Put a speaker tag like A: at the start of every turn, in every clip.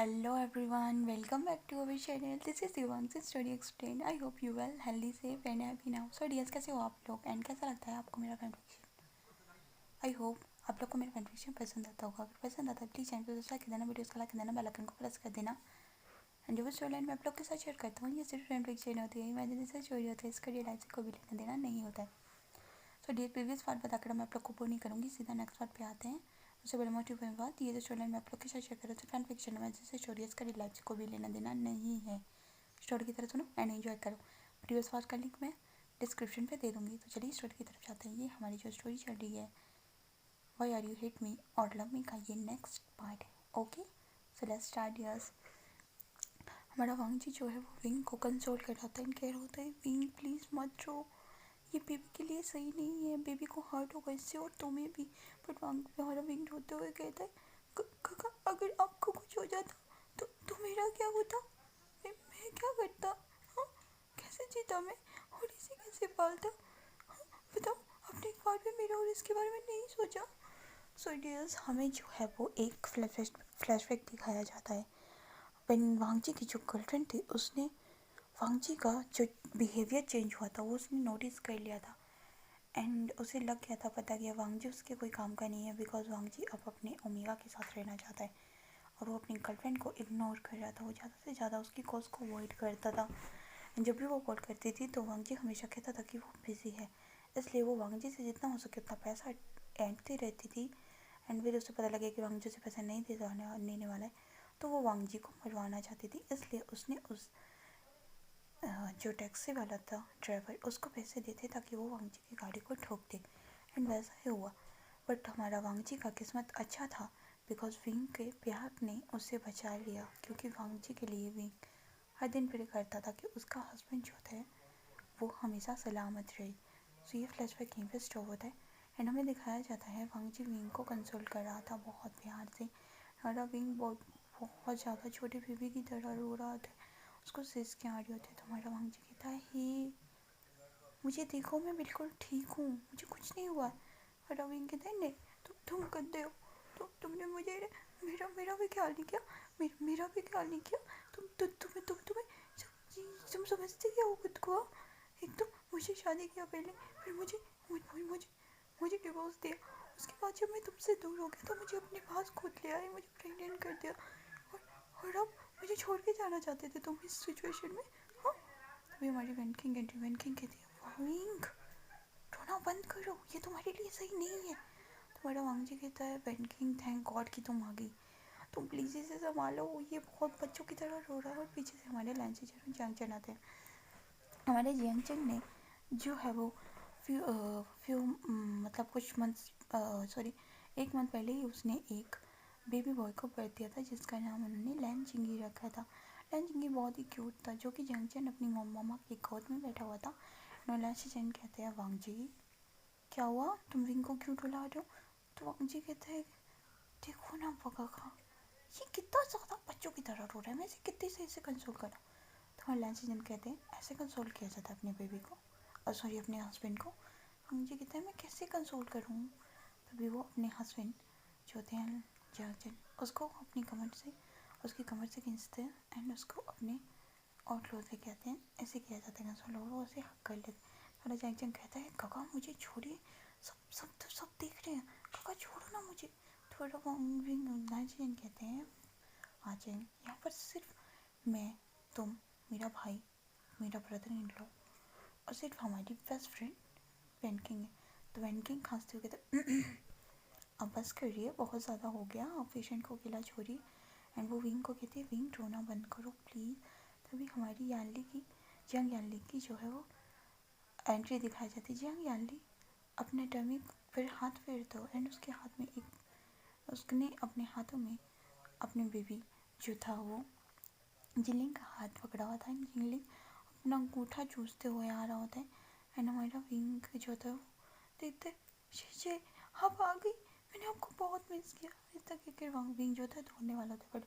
A: Hello everyone, welcome back to our channel. This is Divanshi Study Explained. I hope you well, healthy, safe and happy now. So dears कैसे हो आप लोग and कैसा लगता है आपको मेरा कन्वर्सेशन? आई होप आप लोग को मेरा कन्वर्सेशन पसंद आता होगा. अगर पसंद आता है प्लीज़ चैनल को सब्सक्राइब कर देना, वीडियोस को लाइक कर देना, बेल आइकन को प्रेस कर देना. एंड जो भी स्टोरी लाइन मैं आप लोग के साथ शेयर करता हूँ ये सिर्फ फ्रेंड रिएक्शन होती है, इमेजिनेशन स्टोरी होती है, इसका रियल लाइफ से कोई भी लेना देना नहीं होता है. सो डियर प्रीवियस पार्ट बताकर मैं आप लोग को बोर नहीं करूँगी, सीधा नेक्स्ट पार्ट पे आते हैं. उससे बड़ा मोटिव बात ये जो स्टोरी लाइन मैं आप लोग के साथ शेयर कर रहे थे फैन फिक्शन में जैसे स्टोरी इसका रियल लाइफ से कोई भी लेना देना नहीं है. स्टोरी की तरह सुनो एंड एंजॉय करो. प्रीवियस पार्ट का लिंक मैं डिस्क्रिप्शन पे दे दूँगी. तो चलिए स्टोरी की तरफ जाते हैं. ये हमारी जो स्टोरी चल रही है why are you hate me और लव मी का ये नेक्स्ट पार्ट है. Okay so let's start. Yes, हमारा वांग जी जो है वो विंग को कंसोल कर रहा था एंड कह रहा होता है विंग प्लीज़ मत रो, ये बेबी के लिए सही नहीं है, बेबी को हर्ट होगा इससे और तुम्हें भी. बट वांग हमारा विंग रोते हुए कहता है काका अगर आपको कुछ हो जाता तो मेरा क्या होता, मैं क्या करता, हाँ कैसे जीता मैं और इसे कैसे पालता, हाँ बताओ आपने एक बार भी मेरा और इसके बारे में नहीं सोचा. सो डियर्स हमें जो है वो एक फ्लैशबैक दिखाया जाता है. व्हेन वांग जी की जो गर्लफ्रेंड थी उसने वांग जी का जो बिहेवियर चेंज हुआ था वो उसने नोटिस कर लिया था एंड उसे लग गया था, पता गया वांग जी उसके कोई काम का नहीं है बिकॉज वांग जी अब अपने ओमेगा के साथ रहना चाहता है और वो अपनी गर्लफ्रेंड को इग्नोर कर रहा था. वो ज़्यादा से ज़्यादा उसकी कॉल को अवॉइड करता था. जब भी वो कॉल करती थी तो वांग जी हमेशा कहता था कि वो बिज़ी है, इसलिए वो वांग जी से जितना हो सके उतना पैसा ऐंठती रहती थी. एंड फिर उसे पता लगे कि वांग जी से पैसा नहीं देने वाला है तो वो वांग जी को मरवाना चाहती थी. इसलिए उसने उस जो टैक्सी वाला था ड्राइवर उसको पैसे देते ताकि वो वांग जी की गाड़ी को ठोक दे. एंड वैसा ही हुआ. बट हमारा वांग जी का किस्मत अच्छा था बिकॉज विंग के प्यार ने उसे बचा लिया क्योंकि वांग जी के लिए विंग हर दिन प्रे करता था कि उसका हस्बैंड जो थे वो हमेशा सलामत रहे. सो ये फ्लैशबैक यहीं पे स्टॉप होता है एंड हमें दिखाया जाता है वांग जी विंग को कंसोल कर रहा था बहुत प्यार से. हमारा विंग बहुत ज़्यादा छोटी बेबी की तरह रो रहा था, उसको सिसके आ रही होती. तो हमारा वांग जी कहता है ही मुझे देखो मैं बिल्कुल ठीक हूँ, मुझे कुछ नहीं हुआ. और विंग कहता है नहीं तुम गंदे हो, तुमने मुझे मेरा मेरा भी ख्याल नहीं किया, मेरा भी ख्याल नहीं किया. तुम्हें तुम समझते क्या हो खुद को. एक तो मुझे शादी किया पहले, फिर मुझे डिवोर्स दिया, उसके बाद जब मैं तुमसे दूर हो गया तो मुझे अपने पास खुद ले आए, मुझे प्रेग्नेंट कर दिया और अब मुझे छोड़ के जाना चाहते थे तुम इस सिचुएशन में. हाँ तभी हमारी वेन किंग कहती है विंग रोना बंद करो, ये तुम्हारे लिए सही नहीं है. तुम्हारा वांग जी कहता है वेन किंग थैंक गॉड कि तुम आ गई, तुम प्लीज़ इसे संभालो, ये बहुत बच्चों की तरह रो रहा है. और पीछे से हमारे लैंसी जियांग चैन आते हैं. हमारे जियांग चैन ने जो है वो फ्यू मतलब कुछ मंथ्स सॉरी एक मंथ पहले ही उसने एक बेबी बॉय को बर्थ दिया था जिसका नाम उन्होंने लैन चिंगी रखा था. लैन चिंगी बहुत ही क्यूट था जो कि जियांग चैन अपनी मामा की गोद में बैठा हुआ था. लैंसी चैन कहते हैं वांग जी क्या हुआ, तुम विंग को क्यों रुला रहे हो. तो वांग जी कहते हैं देखो ना पका खा, ये कितना ज़्यादा बच्चों की तरह रो रहा है, मैं इसे कितने सही से कंसोल करा. तो लैंसी चैन कहते हैं ऐसे कंसोल किया जाता है अपने बेबी को और सॉरी अपने हस्बैंड को. मुझे कहता है मैं कैसे कंसोल करूँ. तभी वो अपने हस्बैंड जो होते हैं जर्जन उसको अपनी उसकी कमर से खींचते हैं एंड उसको अपने और क्लोज लेके आते हैं. ऐसे किया जाता है कंसोल और वो उसे हक कर लेते हैं. थोड़ा जैक्सन कहता है काका मुझे छोड़िए, सब देख रहे हैं, काका छोड़ो ना मुझे. थोड़ा नाइजीरियन कहते हैं आ जाए यहाँ पर सिर्फ मैं, तुम, मेरा भाई, मेरा ब्रदर इन लॉ और सिर्फ हमारी बेस्ट फ्रेंड वेन किंग है. तो वेन किंग खांसते हुए कहते अब बस करिए, बहुत ज़्यादा हो गया, आप पेशेंट को अकेला छोड़िए. एंड वो विंग को कहती है विंग रोना बंद करो प्लीज़. तभी हमारी जियांग यानली की जो है वो एंट्री दिखाई जाती है. जियांग यानली अपने टमी पर हाथ फेरता हो एंड उसके हाथ में उसने अपने हाथों में अपने बेबी जो था वो जिलिंग का हाथ पकड़ा हुआ था. जिलिंग अपना अंगूठा चूसते हुए आ रहा होता है एंड हमारा विंग जो था वो देखते शीशे आप आ गई, मैंने आपको बहुत मिस किया. इस तक के विंग जो था दौड़ने वाला था बट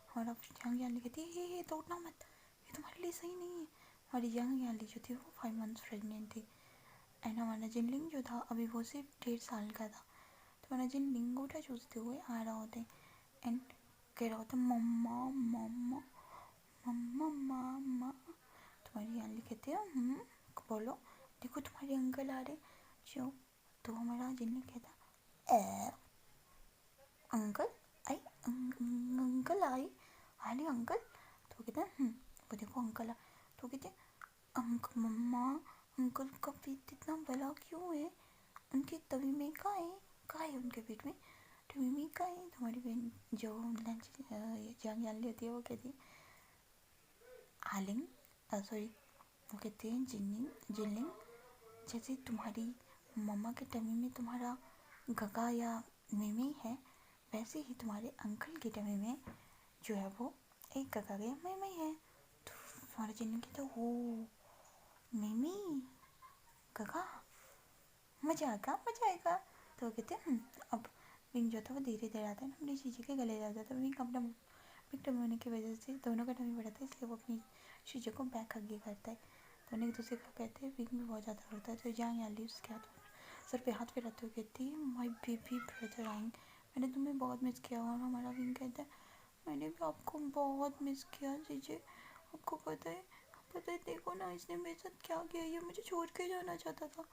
A: हमारा जंग याली कहती है ये दौड़ना मत, ये तुम्हारे लिए सही नहीं है. हमारी जंग याली जो थी वो 5 मंथ्स प्रेगनेंट थी एंड हमारा जिनलिंग जो था अभी वो सिर्फ 1.5 साल का था. तो हमारा जिनलिंग अंगूठा चूसते हुए आ रहा होता है एंड कह रहा होता है मम्मा मम्मा मम्मा मामा। तुम्हारी यानी कहते हैं बोलो देखो तुम्हारे अंकल आ रहे जो। तो हमारा जिन्हें कहता ए अंकल आई अंकल आए आने अंकल। तो कहते हैं वो देखो अंकल आ। तो कहते हैं अंकल मम्मा अंकल का पेट इतना बड़ा क्यों है, उनकी तवी में कहाँ है उनके पेट में तवी में कहाँ है। तुम्हारी बहन जो लंच जान लेती है वो कहती है आलिंग सॉरी वो कहते हैं जिनिंग जिलिंग। जैसे तुम्हारी मम्मा के टमी में तुम्हारा गगा या मेमी है, वैसे ही तुम्हारे अंकल के टमी में जो है वो एक गगा या मेमी है। तो तुम्हारा जिनिंग कहते हैं वो मेमी गगा मज़ा आएगा। तो कहते हैं अब विंग जो था वो धीरे धीरे आता है ना अपनी शीशे के गले जाता है। तो विंग अपना बिग टमी होने की वजह से दोनों का टमी बढ़ाता है, इसलिए वो अपनी शीशे को बैक हग करता है। दोनों एक दूसरे को कहते हैं विंग भी बहुत ज़्यादा करता है। तो जहाँ यहाँ ली उसके हाथ सर पे हाथ फिराते हुए कहती है माई बेबी ब्रदर आइंग, मैंने तुम्हें बहुत मिस किया। और हमारा विंग कहता है मैंने भी आपको बहुत मिस किया जीजे, आपको पता है देखो ना इसने मेरे साथ क्या किया, ये मुझे छोड़ के जाना चाहता था।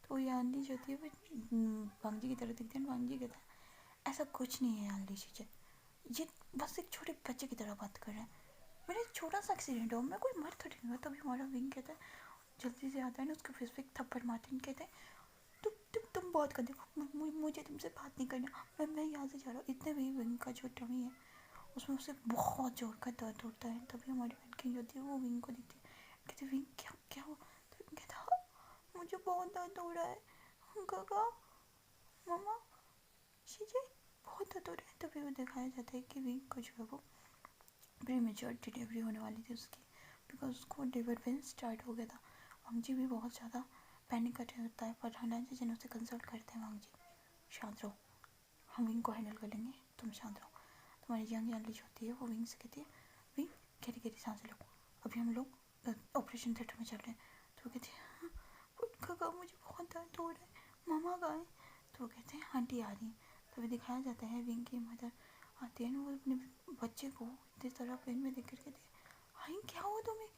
A: तो ये आंधी जो होती है वो वांग जी की तरह दिखती है। वांग जी कहता है ऐसा कुछ नहीं है आंधी जीजे, ये बस एक छोटे बच्चे की तरह बात कर रहे हैं, मेरा एक छोटा सा एक्सीडेंट हो, मैं कोई मर थोड़ी नहीं हुआ। तभी हमारा विंग कहता है जल्दी से आता है ना उसके फेस पे थप्पड़ मारते हैं, कहते हैं तुम बहुत गंदे हो, मुझे तुमसे बात नहीं करना, मैं यहाँ से जा रहा हूँ। इतने भी विंग का जो टमी है उसमें उसे बहुत जोर का दर्द होता है। तभी हमारी बहन की होती है वो विंग को देखती है, कहती विंग क्या क्या हो। तो विंग कहता मुझे बहुत दर्द हो रहा है गगा मम्मा शीजे बहुत दर्द हो रहा है। तभी वो दिखाया जाता है कि विंग को जो है वो प्रीमेच्योर डिलीवरी होने वाली थी उसकी, बिकॉज उसको लेबर पेन स्टार्ट हो गया था। वांग जी भी बहुत ज़्यादा पैनिक करते होता है, पर हना जी जिन्हें उसे कंसल्ट करते हैं वांग जी शांत रहो, हम विंग को हैंडल कर लेंगे, तुम शांत रहो। तुम्हारी यंग एनलिश होती है वो विंग से कहती है विंग गहरी गहरी सांसें लो, अभी हम लोग ऑपरेशन थिएटर में चल रहे हैं। तो वो कहती है काका मुझे बहुत दर्द हो रहा है, मामा कहाँ है। तो वो कहते हैं आंटी आ रही है। तभी दिखाया जाता है विंग की मदर आती है ना, वो अपने बच्चे को इतनी तरह पेन में देख कर कहती है हाई क्या हुआ तुम्हें।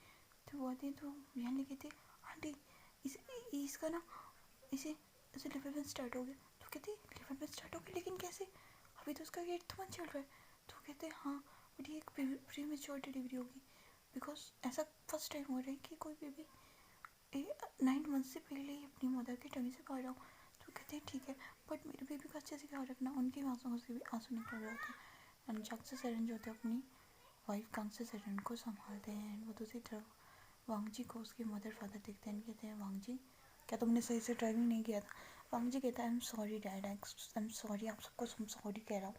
A: तो वो आती है तो यहाँ कहती है आंटी इसका ना इसे इसे लिवर पेन स्टार्ट हो गया। तो कहती है लिवर पेन स्टार्ट हो गया लेकिन कैसे, अभी तो उसका 8th मंथ चल रहा है। तो कहते हैं हाँ बट ये एक प्री मेच्योर डिलीवरी होगी, बिकॉज ऐसा फर्स्ट टाइम हो रहा है कि कोई बेबी 9 मंथ से पहले ही अपनी मदर के टमी से बाहर आओ। तो कहते हैं ठीक है बट मेरे बेबी का अच्छे से ख्याल रखना, उनकी आंसुओं से भी आंसू निकल रहे होते हैं। एंड जग से सरन जो होते हैं अपनी वाइफ कांग से सरन को संभालते हैं। वो दूसरी तरफ वांग जी को उसके मदर फादर देखते हैं, कहते हैं वांग जी क्या तुमने सही से ड्राइविंग नहीं किया था। वांग जी कहता है I am sorry dad, I am sorry, आप सबको सॉरी कह रहा हूँ,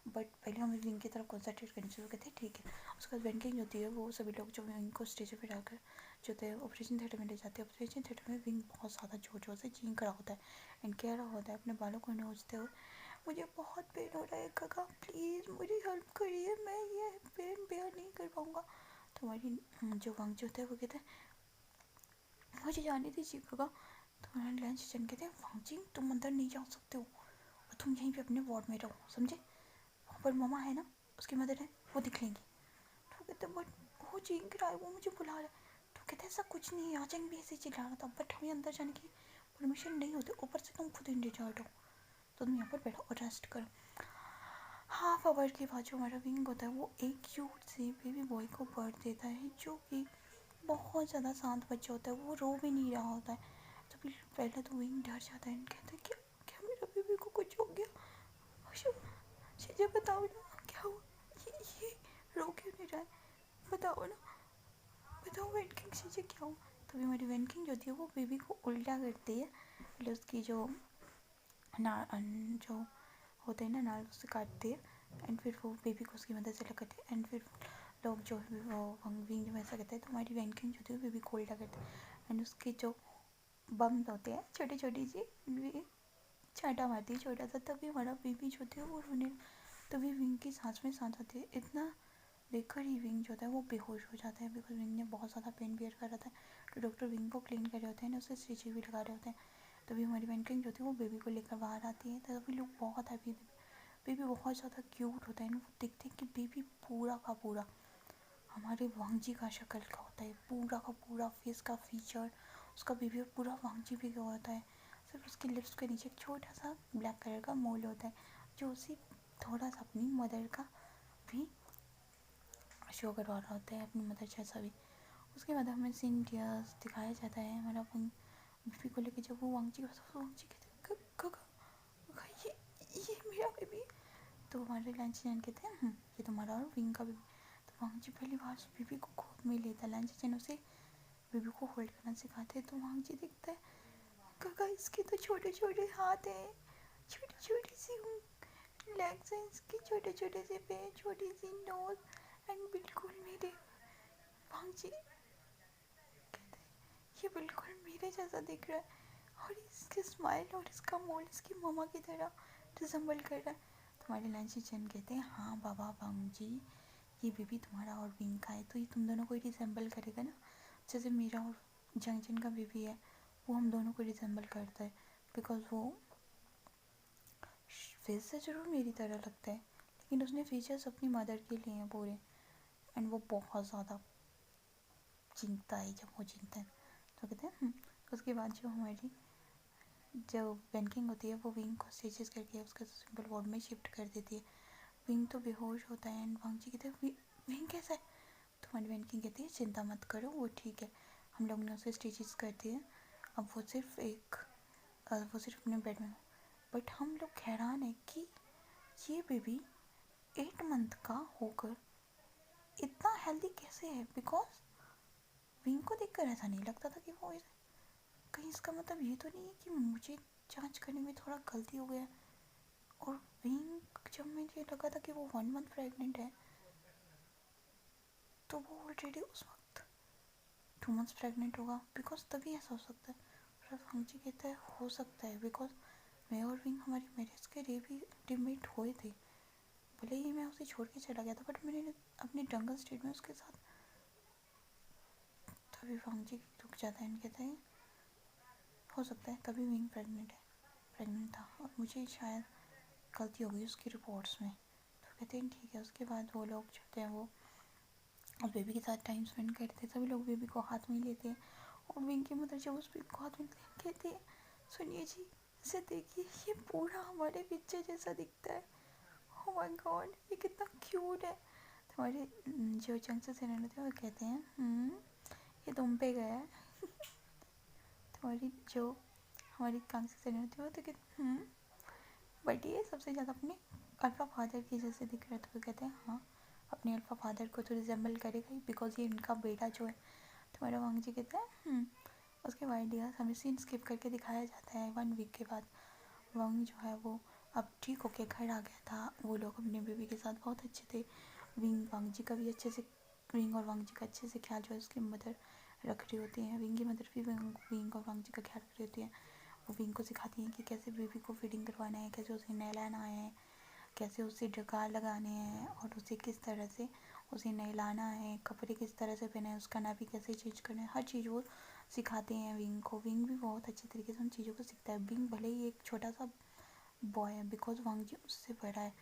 A: बट पहले हमें विंग की तरफ कॉन्सेंट्रेट करनी चाहिए। कहते हैं ठीक है। उसके बाद विंग होती है वो सभी लोग जो विंग को स्टेज पर डालकर जो होते हैं ऑपरेशन थिएटर में ले जाते हैं। ऑपरेशन थिएटर में विंग बहुत ज़्यादा जोर जोर से चीख रहा होता है एंड कह रहा होता है अपने बालों को नोचते हुए मुझे बहुत पेन हो रहा है काका प्लीज़ मुझे हेल्प करिए, मैं ये पेन बेयर नहीं कर पाऊँगा। तो हमारी जो वांग जो होता है वो कहते हैं मुझे जाने दीजिए काका। तो हमारे लंच जन कहते हैं वांग जी तुम अंदर नहीं जा सकते हो, तुम यहीं पे अपने वार्ड में रहो समझे, वहाँ पर मामा है ना उसकी मदर है वो दिख लेंगी। तो कहते बट वो चीख रहा है वो मुझे बुला रहा है। तो कहते ऐसा कुछ नहीं है, आजंग भी ऐसे चिल्ला रहा था बट हमें अंदर जाने की परमिशन नहीं होती, ऊपर से तुम खुद इंडिचार्ज हो तो तुम यहाँ पर बैठो और रेस्ट करो। हाफ आवर के बाद जो हमारा विंग होता है वो एक क्यूट से बेबी बॉय को बर्थ देता है, जो कि बहुत ज़्यादा शांत बच्चा होता है, वो रो भी नहीं रहा होता है। तो पहले तो विंग डर जाता है, कहता है क्या क्या मेरा बेबी को कुछ हो गया, मुझे बताओ ना क्या हुआ, ये रो क्यों नहीं रहा है, बताओ ना बताओ वेट किंग से क्या हुआ। तभी हमारी वेट किंग जो थी वो बेबी को उल्टा करती है, मतलब उसकी जो जो होते हैं ना नाल उससे काटती है एंड फिर वो बेबी को उसकी मदद से लगाती है एंड फिर लोग जो वो विंग में ऐसा कहते हैं। तो हमारी वेट किंग जो थी वो बेबी को उल्टा करती है एंड उसके जो बम्स होते हैं छोटी छोटी सी छाटा मारती है छोटा सा, तभी हमारा बेबी जो होती है वो रोने, तभी विंग की सांस में सांस आती है। इतना देखकर ही विंग जो होता है वो बेहोश हो जाता है, बिकॉज विंग ने बहुत ज़्यादा पेन बियर कर रहा था। तो डॉक्टर विंग को क्लीन कर रहे होते हैं ना, उसे स्टिच भी लगा रहे होते हैं। तभी हमारी वेट किंग जो थी वो बेबी को लेकर बाहर आती है, तभी लोग बहुत हैप्पी बेबी बहुत ज़्यादा क्यूट होता है। वो देखते हैं कि बेबी पूरा का पूरा हमारे वांगजी का शक्ल का होता है, पूरा का पूरा फेस का फीचर उसका बिहेवियर पूरा वांगजी भी का होता है। सिर्फ उसके लिप्स के नीचे एक छोटा सा ब्लैक कलर का मोल होता है जो उसे थोड़ा सा अपनी मदर का भी शो करवा रहा होता है, अपनी मदर जैसा भी। उसके बाद हमें सीन दिखाया जाता है हमारा बेबी को लेके। जब वो वांगजी के पास वांगजी कहते हैं ये मेरा बेबी। तो हमारे लंच जैन कहते हैं ये तुम्हारा और विंग का बेबी। तो वांगजी पहली बार उस बेबी को गोद में लेता है। लंच जैन उसे बेबी को होल्ड करना सिखाते हैं। तो वांगजी देखता है काका इसके तो छोटे छोटे हाथ हैं, छोटी छोटी सी लेग्स हैं इसके, छोटे छोटे से पैर, छोटी सी नोज एंड बिल्कुल मेरे वांगजी कहते हैं ये बिल्कुल मेरे जैसा दिख रहा है और इसके स्माइल और इसका मोल इसकी मम्मा की तरह रिजेंबल कर रहा है। तुम्हारे लंच जैन कहते हैं हाँ बाबा वांगजी ये बेबी तुम्हारा और विंग का है तो ये तुम दोनों को रिजेंबल करेगा ना, जैसे मेरा और जंगजन का बेबी है वो हम दोनों को रिजेंबल करता है। बिकॉज वो फेस से ज़रूर मेरी तरह लगता है लेकिन उसने फीचर्स अपनी मदर के लिए हैं पूरे। एंड वो बहुत ज़्यादा चीखता है जब वो चीखता है। तो कहते हैं उसके बाद जो हमारी जो बैंकिंग होती है वो विंग को स्टेचेस करके उसका सिंपल वार्ड में शिफ्ट कर देती है। विंग तो बेहोश होता है एंड वांगजी कहते हैं विंग कैसा है। तो हमारी बैंकिंग कहती है चिंता मत करो वो ठीक है। हम लोग ने उसे स्टेचेस कर दिए, अब वो सिर्फ अपने बेड में। बट हम लोग हैरान है कि ये बेबी 8 मंथ का होकर इतना हेल्दी कैसे है। बिकॉज विंग को देखकर ऐसा नहीं लगता था कि वो कहीं इसका मतलब ये तो नहीं है कि मुझे जांच करने में थोड़ा गलती हो गया। और विंग जब मुझे लगा था कि वो 1 मंथ प्रेग्नेंट है तो वो ऑलरेडी उस वक्त 2 मंथ्स प्रेग्नेंट होगा। बिकॉज तभी ऐसा हो सकता है। और वांगजी कहता है हो सकता है बिकॉज मैं और विंग हमारी मैरिज के लिए भी इंटीमेट हुए थे। भले ही मैं उसे छोड़ के चला गया था बट मैंने अपने जंगल स्टेट में उसके साथ। तभी वांगजी रुक जाता है एंड कहता है हो सकता है तभी विंग प्रेग्नेंट था और मुझे शायद गलती हो गई उसकी रिपोर्ट्स में। तो कहते हैं ठीक है। उसके बाद वो लोग जो हैं वो उस बेबी के साथ टाइम स्पेंड करते हैं। सभी लोग बेबी को हाथ में लेते हैं और विंग की मदर जब उस बेबी को हाथ में कहते हैं सुनिए जी इसे देखिए ये पूरा हमारे पिक्चर जैसा दिखता है। ओह माय गॉड ये कितना क्यूट है। तो हमारे जो चंक्स से रहते हैं वो कहते हैं ये तुम पे गया है। तो हमारी कांग्स से रहती है वो तो कहते बट ये सबसे ज़्यादा अपने अल्फ़ा फादर की जैसे दिख रहा है। तो वो कहते हैं हाँ अपने अल्फ़ा फादर को तो रिजेंबल करेगा ही बिकॉज ये इनका बेटा जो है। तो मेरा वांगजी कहता है उसके बाद हमें सीन स्किप करके दिखाया जाता है 1 वीक के बाद। वांग जो है वो अब ठीक होके घर आ गया था। वो लोग अपने बेबी के साथ बहुत अच्छे थे। वांगजी का भी अच्छे से विंग और वांगजी का अच्छे से ख्याल जो है उसकी मदर रख रही होती है। विंग की मदर भी विंग और वांगजी का ख्याल रख रही होती है। वो विंग को सिखाती हैं कि कैसे बेबी को फीडिंग करवाना है, कैसे उसे नहलाना है, कैसे उसे डकार लगाने हैं और उसे किस तरह से उसे नहलाना है, कपड़े किस तरह से पहने हैं, उसका नापी कैसे चेंज करना है, हर चीज़ वो सिखाते हैं विंग को। विंग भी बहुत अच्छे तरीके से उन चीज़ों को सीखता है। विंग भले ही एक छोटा सा बॉय है बिकॉज वांगजी उससे बड़ा है,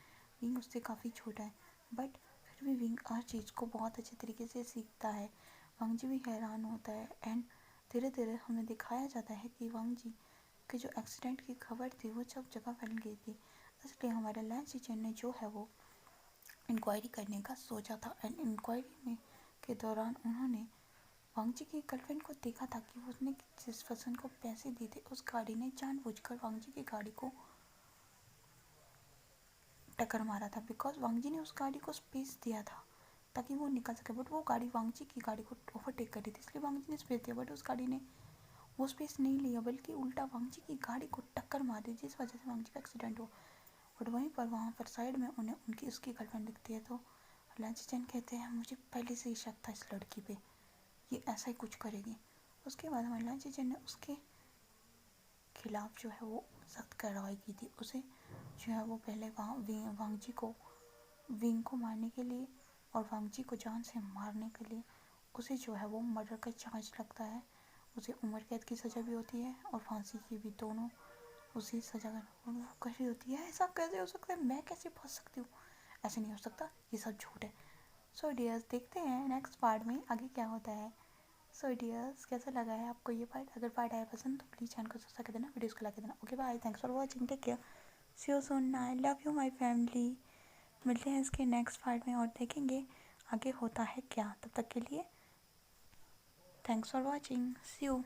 A: विंग उससे काफ़ी छोटा है बट फिर भी विंग हर चीज़ को बहुत अच्छे तरीके से सीखता है। वांगजी भी हैरान होता है एंड धीरे धीरे हमें दिखाया जाता है कि वांगजी के जो एक्सीडेंट की खबर थी वो सब जगह फैल गई थी। इसलिए हमारे लैंस टीचर ने जो है वो इंक्वायरी करने का सोचा था एंड इंक्वायरी में के दौरान उन्होंने वांगजी की गर्लफ्रेंड को देखा था कि उसने जिस पर्सन को पैसे दिए थे उस गाड़ी ने जानबूझकर वांगजी की गाड़ी को टक्कर मारा था। बिकॉज वांगजी ने उस गाड़ी को स्पेस दिया था ताकि वो निकल सके बट वो गाड़ी वांगजी की गाड़ी को ओवरटेक कर रही थी इसलिए वांगजी ने स्पेस दिया बट उस गाड़ी ने वो स्पेस नहीं लिया बल्कि उल्टा वांगजी की गाड़ी को टक्कर मार दी जिस वजह से वांगजी का एक्सीडेंट हुआ। बट वहीं पर वहाँ पर साइड में उन्हें उसकी गर्लफ्रेंड दिखती है। तो लंचन कहते हैं मुझे पहले से ही शक था इस लड़की पे, ये ऐसा ही कुछ करेगी। उसके बाद हमारे लंचन ने उसके खिलाफ जो है वो सख्त कार्रवाई की थी। उसे जो है वो पहले वांगजी को विंग को मारने के लिए और वांगजी को जान से मारने के लिए उसे जो है वो मर्डर का चार्ज लगता है। उसे उम्र कैद की सज़ा भी होती है और फांसी की भी, दोनों उसी सजा कर कैसी होती है, ऐसा कैसे हो सकता है, मैं कैसे फंस सकती हूँ, ऐसे नहीं हो सकता, ये सब झूठ है। सो डियर्स देखते हैं नेक्स्ट पार्ट में आगे क्या होता है। सो डियर्स कैसा लगा है आपको ये पार्ट, अगर पार्ट आया पसंद तो प्लीज़ चैनल को सब्सक्राइब कर देना, वीडियोस को लाइक कर देना। Okay bye, thanks for watching, take care, see you soon, I love you my family. मिलते हैं इसके नेक्स्ट पार्ट में और देखेंगे आगे होता है क्या। तब तक के लिए thanks for watching, see you.